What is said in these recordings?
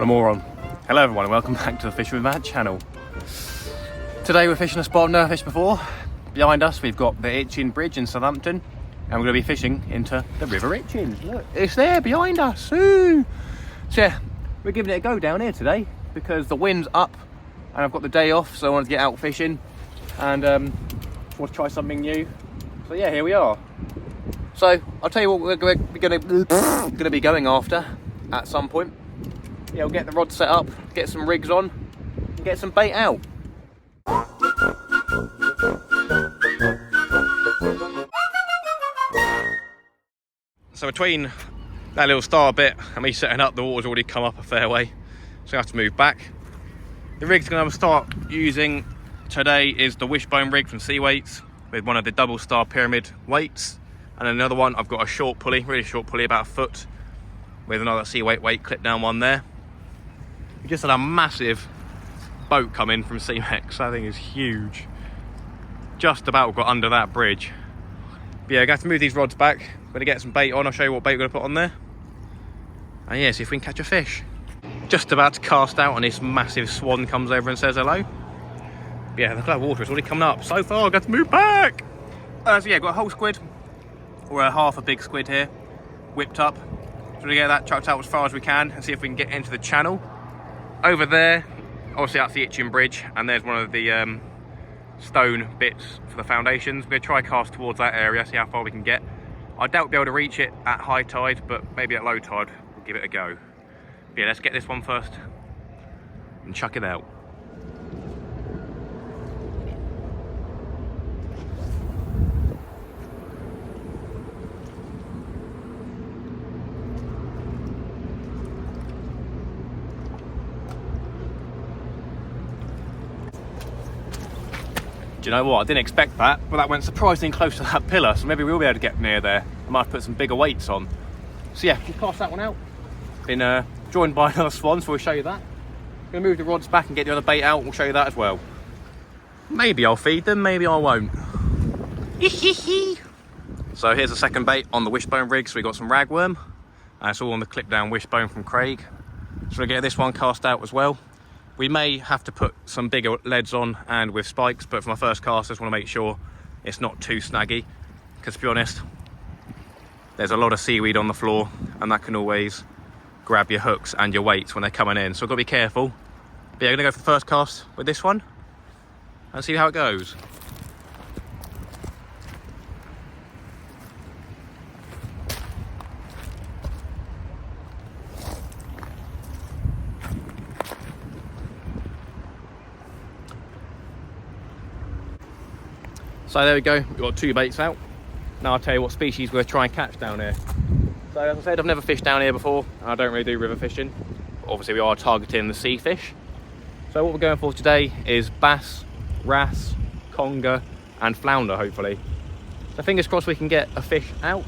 moron. Hello everyone and welcome back to the Fishing with Matt channel. Today we're fishing a spot I've never fished before. Behind us we've got the Itchen bridge in Southampton and we're going to be fishing into the River Itchen. Look, it's there behind us. Ooh. So yeah, we're giving it a go down here today because the wind's up and I've got the day off, so I wanted to get out fishing and want to try something new. So yeah, here we are. So I'll tell you what we're going to be going after at some point. Yeah, we'll get the rod set up, get some rigs on, and get some bait out. So between that little star bit and me setting up, the water's already come up a fair way, so I have to move back. The rig's going to start using today is the wishbone rig from Cweights with one of the double star pyramid weights, and another one I've got a short pulley, really short pulley, about a foot, with another Cweight weight clip down one there. We just had a massive boat come in from Cweights. That thing is huge. Just about got under that bridge. But yeah, I'm going to have to move these rods back. I'm going to get some bait on. I'll show you what bait we're going to put on there. And yeah, see if we can catch a fish. Just about to cast out and this massive swan comes over and says hello. But yeah, look at that water, it's already coming up. So far, I've got to move back. So yeah, got a whole squid, or a half a big squid here, whipped up. So we're going to get that chucked out as far as we can and see if we can get into the channel. Over there, obviously that's the Itchen bridge, and there's one of the stone bits for the foundations. We're going to try cast towards that area, see how far we can get. I doubt we'll be able to reach it at high tide, but maybe at low tide we'll give it a go. But yeah, let's get this one first and chuck it out. Do you know what? I didn't expect that, but that went surprisingly close to that pillar, so maybe we'll be able to get near there. I might have put some bigger weights on. So yeah, we'll cast that one out. Been joined by another swan, so we'll show you that. Gonna move the rods back and get the other bait out, we'll show you that as well. Maybe I'll feed them, maybe I won't. So here's the second bait on the wishbone rig. So we got some ragworm, and it's all on the clip down wishbone from Craig. So we'll get this one cast out as well. We may have to put some bigger leads on and with spikes, but for my first cast I just want to make sure it's not too snaggy, because to be honest, there's a lot of seaweed on the floor and that can always grab your hooks and your weights when they're coming in, so I've got to be careful. But yeah, I'm going to go for the first cast with this one and see how it goes. So there we go, we've got two baits out. Now I'll tell you what species we're trying to catch down here. So as I said, I've never fished down here before, and I don't really do river fishing. But obviously we are targeting the sea fish. So what we're going for today is bass, wrasse, conger and flounder, hopefully. So fingers crossed we can get a fish out.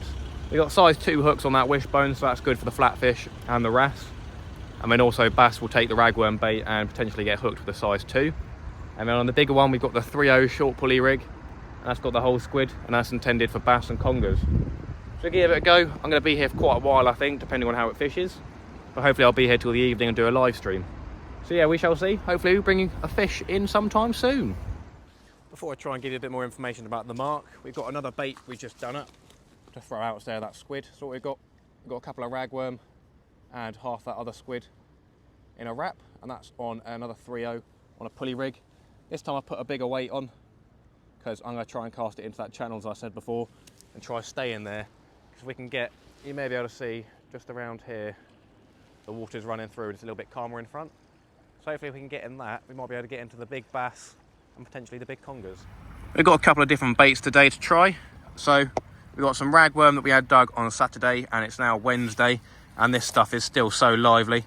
We've got size 2 hooks on that wishbone, so that's good for the flatfish and the wrasse. And then also bass will take the ragworm bait and potentially get hooked with a size 2. And then on the bigger one we've got the 3/0 short pulley rig. And that's got the whole squid, and that's intended for bass and congers. So give it a go. I'm going to be here for quite a while, I think, depending on how it fishes. But hopefully I'll be here till the evening and do a live stream. So yeah, we shall see. Hopefully we're bringing a fish in sometime soon. Before I try and give you a bit more information about the mark, we've got another bait we've just done up to throw out there, that squid. So what we've got a couple of ragworm and half that other squid in a wrap, and that's on another 3/0 on a pulley rig. This time I put a bigger weight on, because I'm going to try and cast it into that channel, as I said before, and try to stay in there. Because we can get, you may be able to see just around here, the water's running through and it's a little bit calmer in front. So hopefully if we can get in that, we might be able to get into the big bass and potentially the big congers. We've got a couple of different baits today to try. So we've got some ragworm that we had dug on Saturday, and it's now Wednesday, and this stuff is still so lively.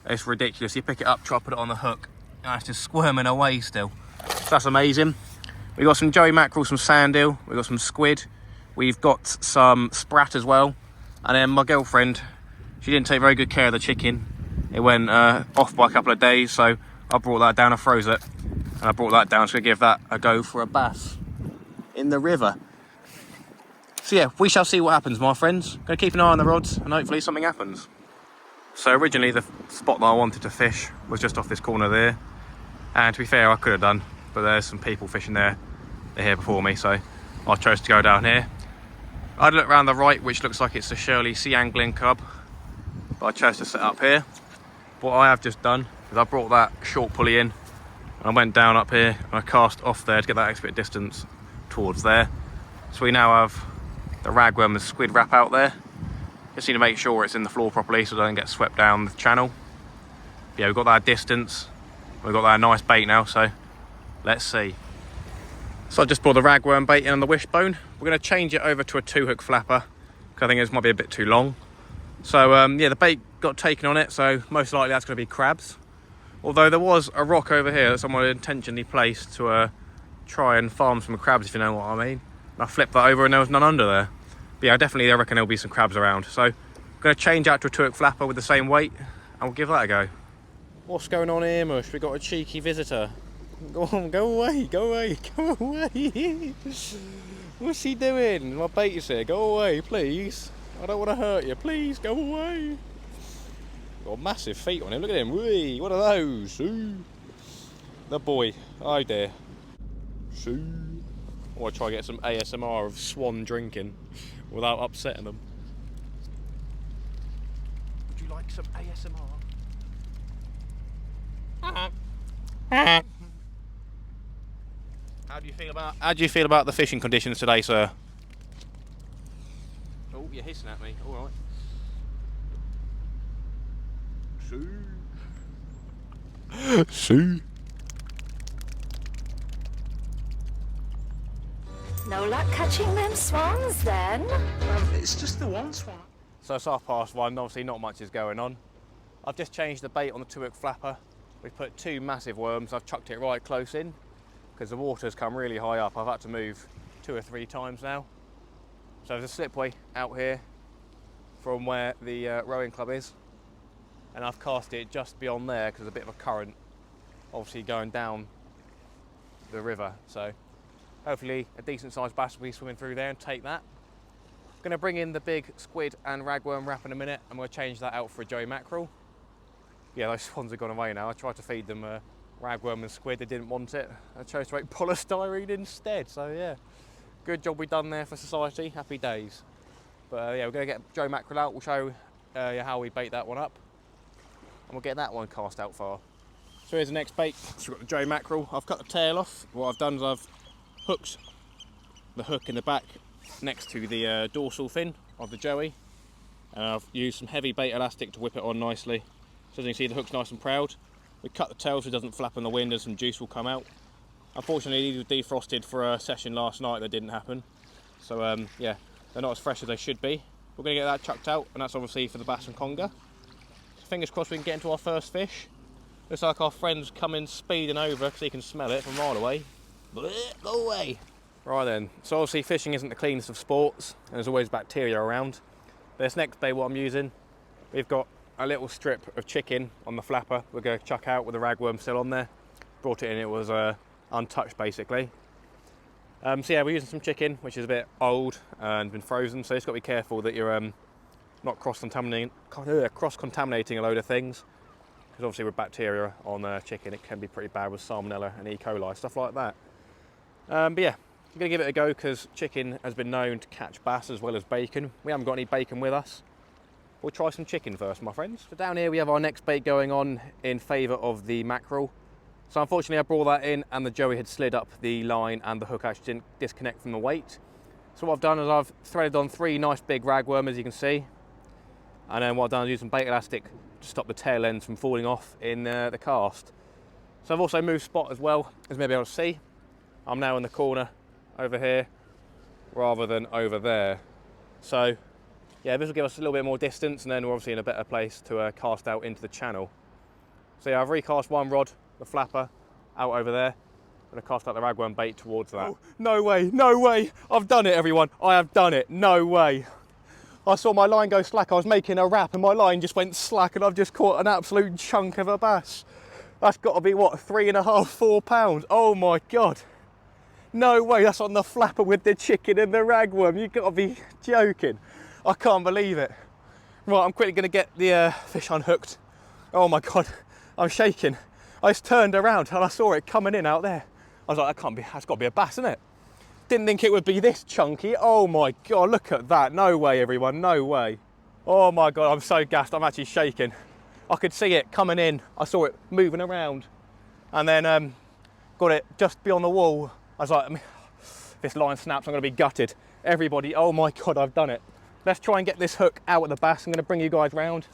It's ridiculous. You pick it up, try to put it on the hook, and it's just squirming away still. So that's amazing. We've got some joey mackerel, some sand eel, we've got some squid, we've got some sprat as well, and then my girlfriend, she didn't take very good care of the chicken. It went off by a couple of days, so I brought that down, I froze it, and I brought that down, so I'm going to give that a go for a bass in the river. So yeah, we shall see what happens, my friends. Going to keep an eye on the rods, and hopefully something happens. So originally the spot that I wanted to fish was just off this corner there, and to be fair I could have done, but there's some people fishing there, they're here before me, so I chose to go down here. I had a look around the right, which looks like it's the Shirley Sea Angling Club, but I chose to set up here. What I have just done is I brought that short pulley in, and I went down up here and I cast off there to get that extra bit of distance towards there. So we now have the ragworm and squid wrap out there. Just need to make sure it's in the floor properly so it doesn't get swept down the channel. Yeah, we've got that distance, we've got that nice bait now, so let's see. So I just brought the ragworm bait in on the wishbone. We're going to change it over to a 2-hook flapper because I think this might be a bit too long. So yeah, the bait got taken on it, so most likely that's going to be crabs. Although there was a rock over here that someone had intentionally placed to try and farm some crabs, if you know what I mean. And I flipped that over and there was none under there. But yeah, definitely I reckon there'll be some crabs around. So I'm going to change out to a 2-hook flapper with the same weight and we'll give that a go. What's going on here, Mush? We've got a cheeky visitor. Go on, go away, go away, go away. What's he doing? My bait is here. Go away, please. I don't want to hurt you. Please, go away. Got massive feet on him. Look at him. Whee, what are those? Ooh. The boy. Oh dear. Ooh. I want to try and get some ASMR of swan drinking without upsetting them. Would you like some ASMR? How do you feel about the fishing conditions today, sir? Oh, you're hissing at me. All right. See. No luck catching them swans then? It's just the one swan. So it's 1:30, obviously not much is going on. I've just changed the bait on the 2-hook flapper. We've put 2 massive worms. I've chucked it right close in because the water's come really high up. I've had to move 2 or 3 times now. So there's a slipway out here from where the rowing club is, and I've cast it just beyond there because there's a bit of a current obviously going down the river. So hopefully a decent sized bass will be swimming through there and take that. I'm going to bring in the big squid and ragworm wrap in a minute. I'm going to change that out for a joey mackerel. Yeah, those swans have gone away now. I tried to feed them ragworm and squid, they didn't want it. I chose to make polystyrene instead, so yeah. Good job we done there for society, happy days. But yeah, we're going to get joey mackerel out, we'll show how we bait that one up. And we'll get that one cast out far. So here's the next bait. So we've got the joey mackerel. I've cut the tail off. What I've done is I've hooked the hook in the back next to the dorsal fin of the joey. And I've used some heavy bait elastic to whip it on nicely. So as you can see, the hook's nice and proud. We cut the tail so it doesn't flap in the wind and some juice will come out. Unfortunately, these were defrosted for a session last night that didn't happen. So yeah, they're not as fresh as they should be. We're going to get that chucked out, and that's obviously for the bass and conger. So fingers crossed we can get into our first fish. Looks like our friend's coming speeding over because he can smell it from a mile away. Go away. Right then, so obviously fishing isn't the cleanest of sports, and there's always bacteria around. This next bait what I'm using, we've got a little strip of chicken on the flapper we're going to chuck out with the ragworm still on there. Brought it in, it was untouched basically. So yeah, we're using some chicken which is a bit old and been frozen, so you've got to be careful that you're not cross-contaminating a load of things, because obviously with bacteria on chicken it can be pretty bad with salmonella and E. coli, stuff like that. But yeah, I'm going to give it a go because chicken has been known to catch bass as well as bacon. We haven't got any bacon with us. We'll try some chicken first, my friends. So down here we have our next bait going on in favour of the mackerel. So unfortunately I brought that in and the joey had slid up the line and the hook actually didn't disconnect from the weight. So what I've done is I've threaded on 3 nice big ragworm, as you can see. And then what I've done is used some bait elastic to stop the tail ends from falling off in the cast. So I've also moved spot as well, as you may be able to see. I'm now in the corner over here rather than over there. So yeah, this will give us a little bit more distance and then we're obviously in a better place to cast out into the channel. So yeah, I've recast one rod, the flapper, out over there. I'm going to cast out the ragworm bait towards that. Oh, no way, no way. I've done it, everyone. I have done it. No way. I saw my line go slack. I was making a wrap and my line just went slack and I've just caught an absolute chunk of a bass. That's got to be, what, 3.5, 4 pounds? Oh my God. No way, that's on the flapper with the chicken and the ragworm. You've got to be joking. I can't believe it. Right, I'm quickly going to get the fish unhooked. Oh my God, I'm shaking. I just turned around and I saw it coming in out there. I was like, that's got to be a bass, isn't it? Didn't think it would be this chunky. Oh my God, look at that. No way, everyone, no way. Oh my God, I'm so gassed, I'm actually shaking. I could see it coming in. I saw it moving around and then got it just beyond the wall. I was like, if this line snaps, I'm going to be gutted. Everybody, oh my God, I've done it. Let's try and get this hook out of the bass. I'm going to bring you guys round.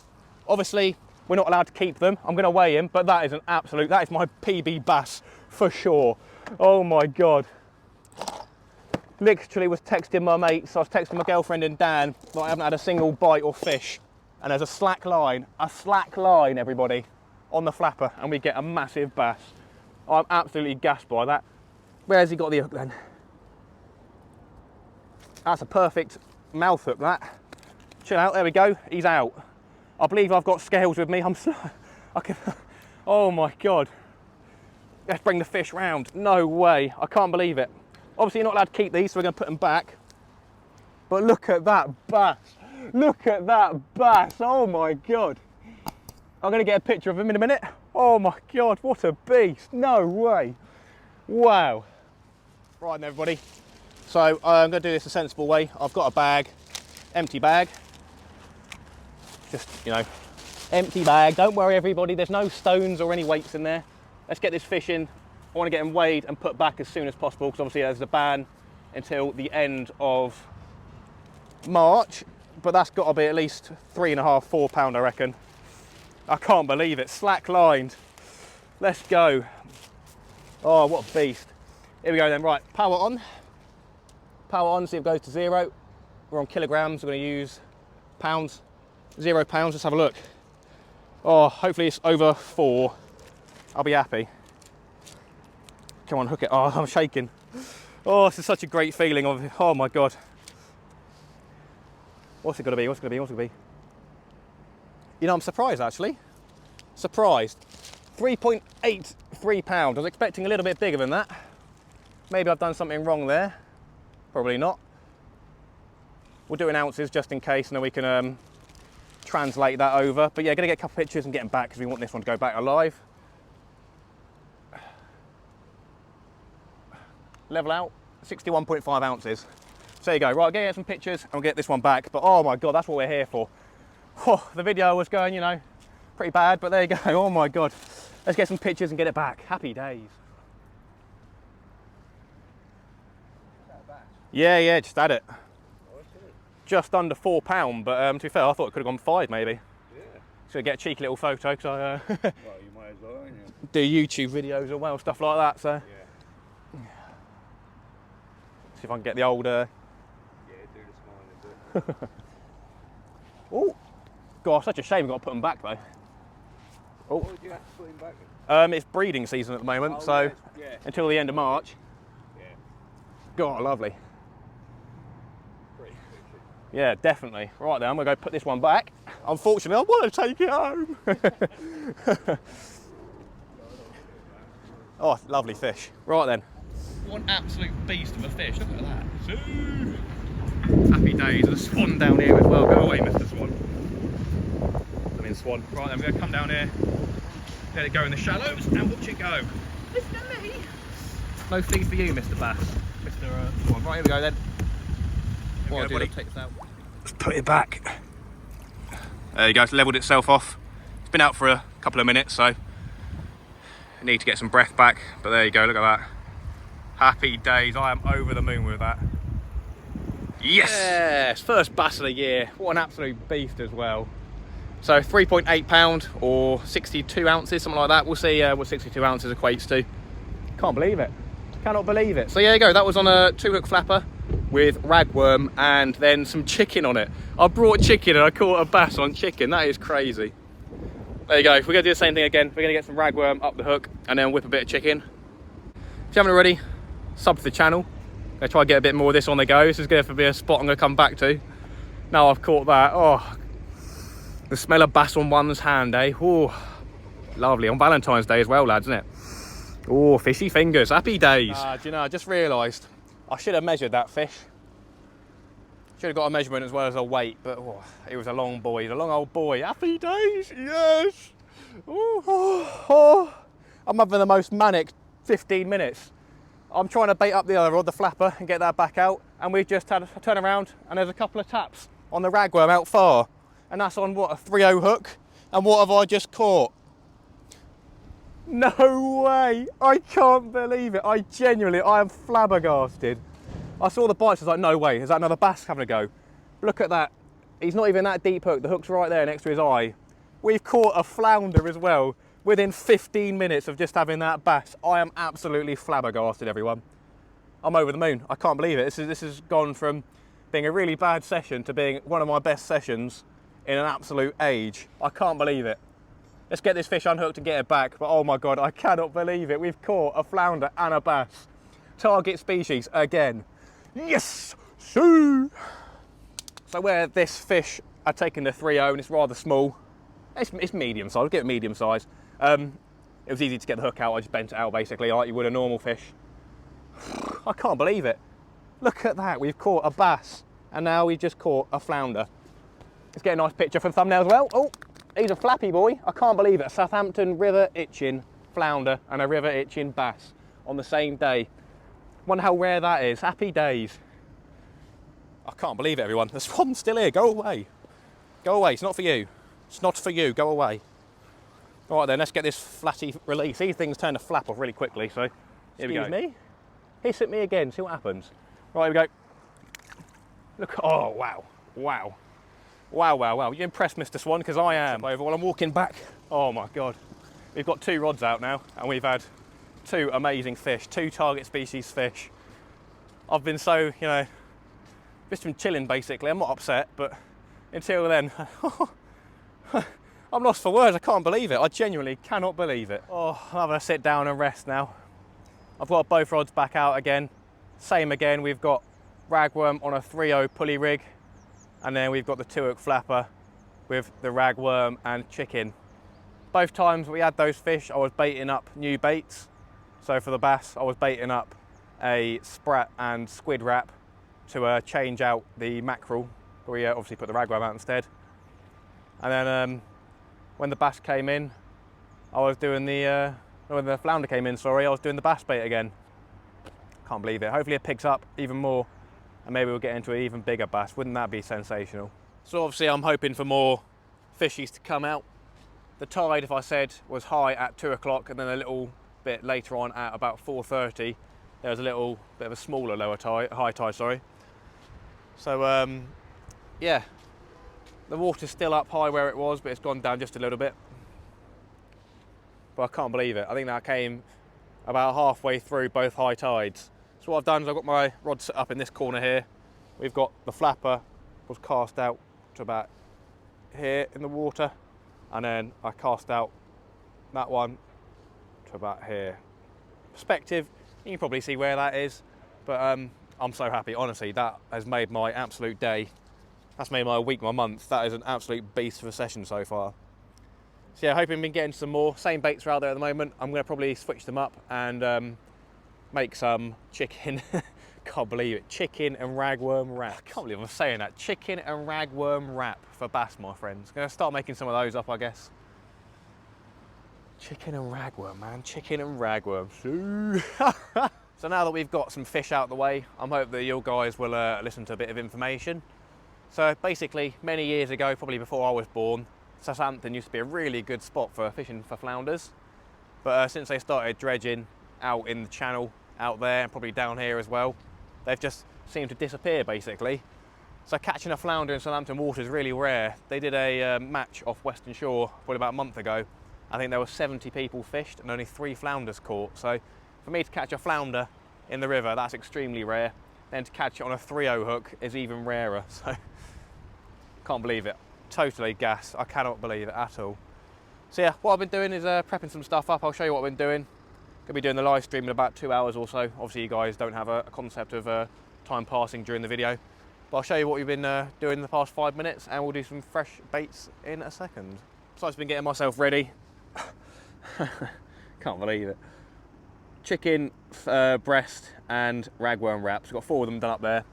Obviously, we're not allowed to keep them. I'm going to weigh him, but that is that is my PB bass for sure. Oh my God. Literally was texting my mates. I was texting my girlfriend and Dan that I haven't had a single bite or fish. And there's a slack line, everybody, on the flapper, and we get a massive bass. I'm absolutely gassed by that. Where's he got the hook then? That's a perfect mouth hook, that. Chill out, there we go, he's out. I believe I've got scales with me. Oh my God. Let's bring the fish round. No way, I can't believe it. Obviously you're not allowed to keep these, so we're gonna put them back. But look at that bass. Look at that bass, oh my God. I'm gonna get a picture of him in a minute. Oh my God, what a beast, no way. Wow. Right then everybody, so I'm gonna do this a sensible way. I've got a bag, empty bag. Just, you know, empty bag. Don't worry everybody, there's no stones or any weights in there. Let's get this fish in. I wanna get him weighed and put back as soon as possible because obviously there's a ban until the end of March, but that's gotta be at least 3.5, 4 pound, I reckon. I can't believe it, slack lined. Let's go. Oh, what a beast. Here we go then, right, power on. Power on, see if it goes to 0. We're on kilograms, we're gonna use pounds. 0 pounds, let's have a look. Oh, hopefully it's over 4. I'll be happy. Come on, hook it. Oh, I'm shaking. Oh, this is such a great feeling of, oh my God. What's it gonna be, what's it gonna be, what's it gonna be? You know, I'm surprised actually. Surprised. 3.83 pounds. I was expecting a little bit bigger than that. Maybe I've done something wrong there. Probably not. We'll do in ounces just in case, and then we can translate that over. But yeah, gonna get a couple of pictures and get them back because we want this one to go back alive. Level out, 61.5 ounces. So there you go. Right, I'm gonna get some pictures and we'll get this one back. But oh my God, that's what we're here for. Oh, the video was going, you know, pretty bad, but there you go. Oh my God. Let's get some pictures and get it back. Happy days. Yeah, just had it. Just under 4 pound, but to be fair, I thought it could have gone 5 maybe. Yeah. So get a cheeky little photo, because I well, you might as well, do YouTube videos as well, stuff like that. So yeah. See if I can get the old. Yeah, do the smile a bit. Oh, God, such a shame we've got to put them back though. Oh. What would you have to put him back? It's breeding season at the moment, so yeah. Until the end of March. Yeah. God, lovely. Pretty fishy. Yeah, definitely. Right then, I'm gonna go put this one back. Unfortunately, I want to take it home. Oh, lovely fish. Right then. One absolute beast of a fish. Look at that. Happy days. There's a swan down here as well. Go away, Mr. Swan. I mean, swan. Right then, we're gonna come down here, let it go in the shallows, and watch it go. Mr. Me. No feed for you, Mr. Bass. Mr. Swan. Right, here we go then. What I'll do, take this out. Let's put it back. There you go, it's levelled itself off. It's been out for a couple of minutes, so I need to get some breath back, but there you go, look at that. Happy days, I am over the moon with that. Yes! Yes, first bass of the year. What an absolute beast as well. So 3.8 pound or 62 ounces, something like that. We'll see what 62 ounces equates to. Can't believe it. Cannot believe it. So yeah, there you go, that was on a 2-hook flapper with ragworm and then some chicken on it. I brought chicken and I caught a bass on chicken. That is crazy. There you go. We're gonna do the same thing again. We're gonna get some ragworm up the hook and then whip a bit of chicken. If you haven't already, sub to the channel. I'm gonna try and get a bit more of this on the go. This is gonna be a spot I'm gonna come back to. Now I've caught that. Oh, the smell of bass on one's hand, eh? Oh, lovely. On Valentine's Day as well, lads, isn't it? Oh, fishy fingers. Happy days. Do you know, I just realised I should have measured that fish. Should have got a measurement as well as a weight, but oh, it was a long boy. He's a long old boy. Happy days, yes. Oh, I'm having the most manic 15 minutes. I'm trying to bait up the other rod, the flapper, and get that back out. And we've just had a turn around and there's a couple of taps on the ragworm out far. And that's on what, a 3/0 hook? And what have I just caught? No way, I can't believe it. I am flabbergasted. I saw the bites, I was like, no way, is that another bass having a go? Look at that, he's not even that deep hook, the hook's right there next to his eye. We've caught a flounder as well, within 15 minutes of just having that bass. I am absolutely flabbergasted, everyone. I'm over the moon, I can't believe it. This has gone from being a really bad session to being one of my best sessions in an absolute age. I can't believe it. Let's get this fish unhooked and get it back, but oh my God, I cannot believe it. We've caught a flounder and a bass. Target species again. Yes! So where this fish had taken the 3/0 and it's rather small, it's medium size, I'll give it medium size. It was easy to get the hook out, I just bent it out basically like you would a normal fish. I can't believe it. Look at that, we've caught a bass and now we've just caught a flounder. Let's get a nice picture for the thumbnail as well. Oh, he's a flappy boy, I can't believe it. A Southampton River Itchen flounder and a River Itchen bass on the same day. Wonder how rare that is. Happy days. I can't believe it, everyone. The swan's still here. Go away. Go away. It's not for you. It's not for you. Go away. All right then, let's get this flatty release. These things turn to flap off really quickly, so here we go. Excuse me. Hiss at me again. See what happens. Right, here we go. Look. Oh, wow. Wow. Wow, wow, wow. You impressed, Mr. Swan? Because I am. Over while I'm walking back. Oh my God. We've got 2 rods out now, and we've had 2 amazing fish, 2 target species fish. I've been so, you know, just been chilling basically. I'm not upset, but until then, I'm lost for words. I can't believe it. I genuinely cannot believe it. Oh, I'm having to sit down and rest now. I've got both rods back out again. Same again, we've got ragworm on a 3/0 pulley rig, and then we've got the 2-hook flapper with the ragworm and chicken. Both times we had those fish, I was baiting up new baits. So for the bass, I was baiting up a sprat and squid wrap to change out the mackerel. We obviously put the ragworm out instead. And then when the bass came in, I was doing when the flounder came in, sorry, I was doing the bass bait again. Can't believe it. Hopefully it picks up even more and maybe we'll get into an even bigger bass. Wouldn't that be sensational? So obviously I'm hoping for more fishies to come out. The tide, if I said, was high at 2 o'clock and then a little bit later on at about 4:30 there was a little bit of a smaller high tide, sorry. So yeah, the water's still up high where it was, but it's gone down just a little bit. But I can't believe it. I think that came about halfway through both high tides. So what I've done is I've got my rod set up in this corner here. We've got the flapper was cast out to about here in the water, and then I cast out that one to about here. Perspective, you can probably see where that is, but I'm so happy, honestly. That has made my absolute day. That's made my week, my month. That is an absolute beast of a session so far. So yeah, hoping we can get into some more. Same baits are out there at the moment. I'm going to probably switch them up and make some chicken. Can't believe it. Chicken and ragworm wrap. I can't believe I'm saying that. Chicken and ragworm wrap for bass, my friends. Going to start making some of those up, I guess. Chicken and ragworm, man. Chicken and ragworm. So now that we've got some fish out of the way, I'm hoping that you guys will listen to a bit of information. So basically, many years ago, probably before I was born, Southampton used to be a really good spot for fishing for flounders. But since they started dredging out in the channel, out there, and probably down here as well, they've just seemed to disappear, basically. So catching a flounder in Southampton water is really rare. They did a match off Western Shore probably about a month ago. I think there were 70 people fished and only 3 flounders caught. So for me to catch a flounder in the river, that's extremely rare. Then to catch it on a 3/0 hook is even rarer. So can't believe it. Totally gas. I cannot believe it at all. So yeah, what I've been doing is prepping some stuff up. I'll show you what I've been doing. Gonna be doing the live stream in about 2 hours or so. Obviously you guys don't have a concept of time passing during the video, but I'll show you what we've been doing in the past 5 minutes, and we'll do some fresh baits in a second. So I've been getting myself ready. Can't believe it. Chicken breast and ragworm wraps. We've got 4 of them done up there.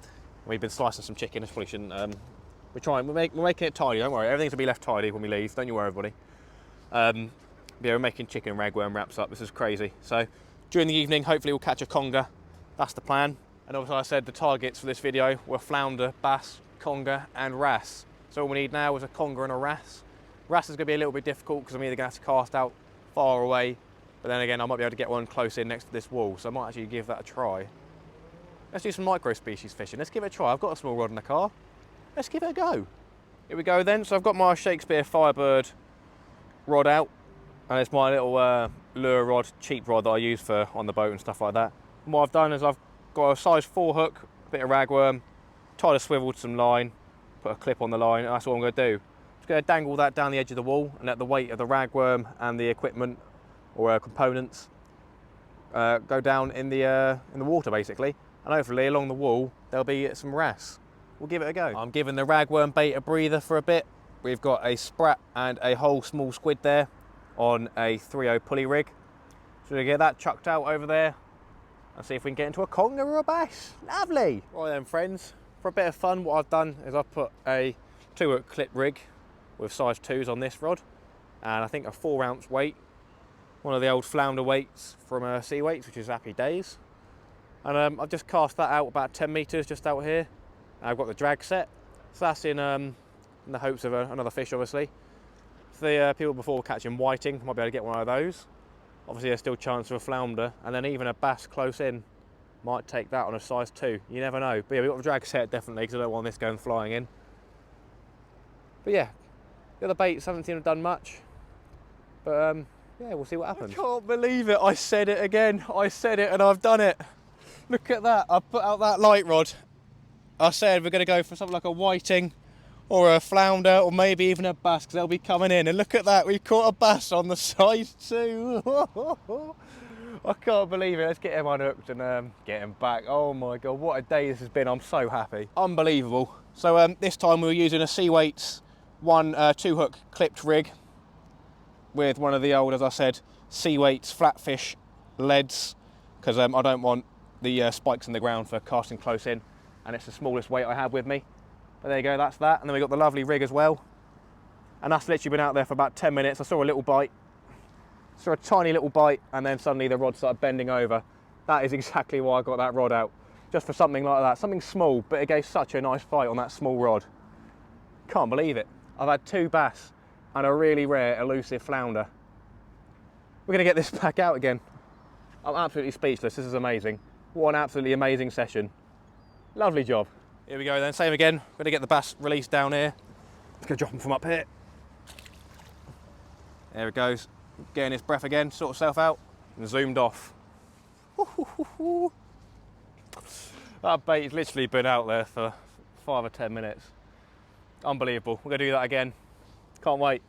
We've been slicing some chicken. I probably shouldn't. We're making it tidy. Don't worry, everything's gonna be left tidy when we leave. Don't you worry, everybody. Yeah, we're making chicken ragworm wraps up. This is crazy. So during the evening, hopefully we'll catch a conger. That's the plan. And obviously I said the targets for this video were flounder, bass, conger and wrasse. So all we need now is a conger and a wrasse. Wrasse is going to be a little bit difficult because I'm either going to have to cast out far away, but then again I might be able to get one close in next to this wall, so I might actually give that a try. Let's do some micro species fishing. Let's give it a try. I've got a small rod in the car. Let's give it a go. Here we go then. So I've got my Shakespeare Firebird rod out, and it's my little lure rod, cheap rod that I use for on the boat and stuff like that. And what I've done is I've got a size 4 hook, a bit of ragworm, tied a swivel to some line, put a clip on the line, and that's what I'm going to do. I'm just going to dangle that down the edge of the wall and let the weight of the ragworm and the equipment or components go down in the water basically, and hopefully along the wall there'll be some wrasse. We'll give it a go. I'm giving the ragworm bait a breather for a bit. We've got a sprat and a whole small squid there on a 3/0 pulley rig. So we'll get that chucked out over there and see if we can get into a conger or a bass. Lovely. Right then friends, for a bit of fun what I've done is I've put a 2-hook clip rig with size 2s on this rod, and I think a 4-ounce weight, one of the old flounder weights from Cweights, which is Happy Days. And I've just cast that out about 10 metres just out here. And I've got the drag set, so that's in the hopes of another fish obviously. For the people before catching whiting, might be able to get one of those. Obviously there's still a chance of a flounder, and then even a bass close in might take that on a size 2. You never know. But yeah, we've got the drag set definitely because I don't want this going flying in. But yeah, the other baits haven't seemed to have done much. But yeah, we'll see what happens. I can't believe it. I said it again. I said it and I've done it. Look at that. I put out that light rod. I said we're going to go for something like a whiting or a flounder or maybe even a bass because they'll be coming in. And look at that. We've caught a bass on the size 2. I can't believe it. Let's get him unhooked and get him back. Oh my God, what a day this has been. I'm so happy. Unbelievable. So this time we were using a Cweights 2-hook clipped rig with one of the old, as I said, Cweights flatfish leads, because I don't want the spikes in the ground for casting close in, and it's the smallest weight I have with me. But there you go, that's that. And then we got the lovely rig as well, and that's literally been out there for about 10 minutes. I saw a little bite, saw a tiny little bite, and then suddenly the rod started bending over. That is exactly why I got that rod out, just for something like that, something small, but it gave such a nice bite on that small rod. Can't believe it. I've had 2 bass and a really rare elusive flounder. We're going to get this back out again. I'm absolutely speechless. This is amazing. What an absolutely amazing session. Lovely job. Here we go then, same again. We're going to get the bass released down here. Let's go drop him from up here. There it goes. Getting his breath again, sort himself out, and zoomed off. That bait's literally been out there for 5 or 10 minutes. Unbelievable. We're going to do that again. Can't wait.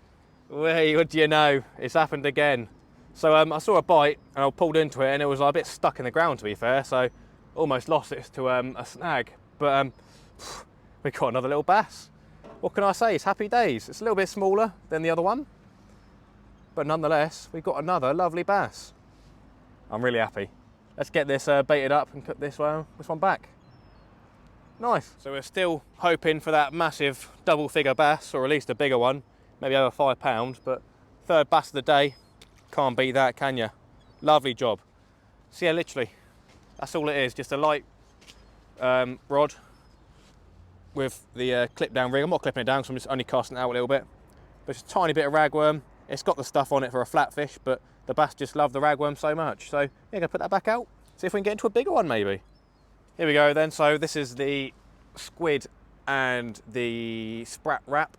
Hey, what do you know? It's happened again. So I saw a bite and I pulled into it and it was a bit stuck in the ground, to be fair, so almost lost it to a snag. But we got another little bass. What can I say? It's happy days. It's a little bit smaller than the other one, but nonetheless, we've got another lovely bass. I'm really happy. Let's get this baited up and put this one back. Nice. So we're still hoping for that massive double-figure bass, or at least a bigger one, maybe over 5 pounds, but 3rd bass of the day. Can't beat that, can you? Lovely job. So yeah, literally, that's all it is, just a light rod with the clip down rig. I'm not clipping it down because I'm just only casting it out a little bit. But it's a tiny bit of ragworm. It's got the stuff on it for a flatfish, but the bass just love the ragworm so much. So yeah, gonna put that back out, see if we can get into a bigger one maybe. Here we go then. So this is the squid and the sprat wrap.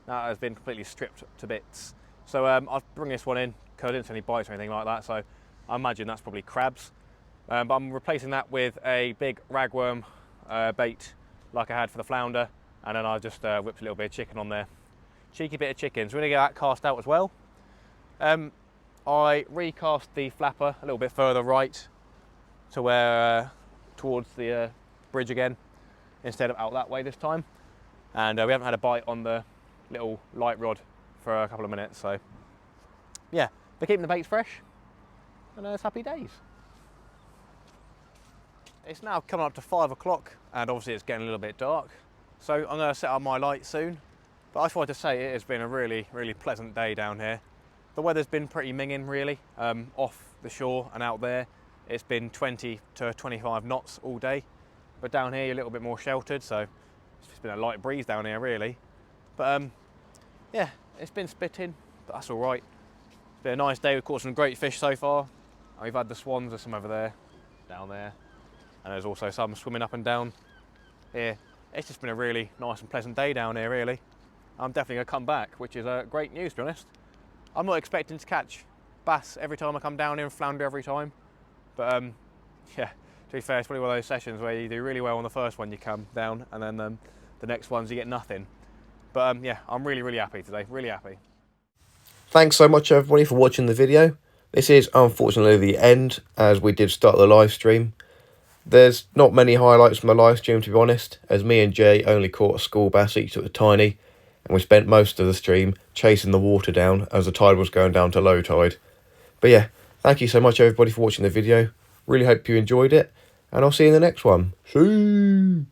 That has been completely stripped to bits. So I'll bring this one in because I didn't see any bites or anything like that. So I imagine that's probably crabs. But I'm replacing that with a big ragworm bait like I had for the flounder. And then I just whipped a little bit of chicken on there. Cheeky bit of chicken. So we're gonna get that cast out as well. I recast the flapper a little bit further right to where towards the bridge again, instead of out that way this time. And we haven't had a bite on the little light rod for a couple of minutes, so yeah, they're keeping the baits fresh, and it's happy days. It's now coming up to 5 o'clock and obviously it's getting a little bit dark. So I'm going to set up my light soon. But I just wanted to say it has been a really, really pleasant day down here. The weather's been pretty minging really, off the shore and out there. It's been 20 to 25 knots all day. But down here you're a little bit more sheltered, so it's just been a light breeze down here really. But yeah, it's been spitting, but that's all right. It's been a nice day, we've caught some great fish so far. And we've had the swans, there's some over there, down there. And there's also some swimming up and down here. It's just been a really nice and pleasant day down here really. I'm definitely going to come back, which is great news to be honest. I'm not expecting to catch bass every time I come down here and flounder every time. But yeah, to be fair, it's probably one of those sessions where you do really well on the first one you come down and then the next ones you get nothing. But yeah, I'm really, really happy today, really happy. Thanks so much everybody for watching the video. This is unfortunately the end, as we did start the live stream. There's not many highlights from the live stream to be honest, as me and Jay only caught a school bass each at the tiny, and we spent most of the stream chasing the water down as the tide was going down to low tide. But yeah, thank you so much everybody for watching the video. Really hope you enjoyed it, and I'll see you in the next one. See you.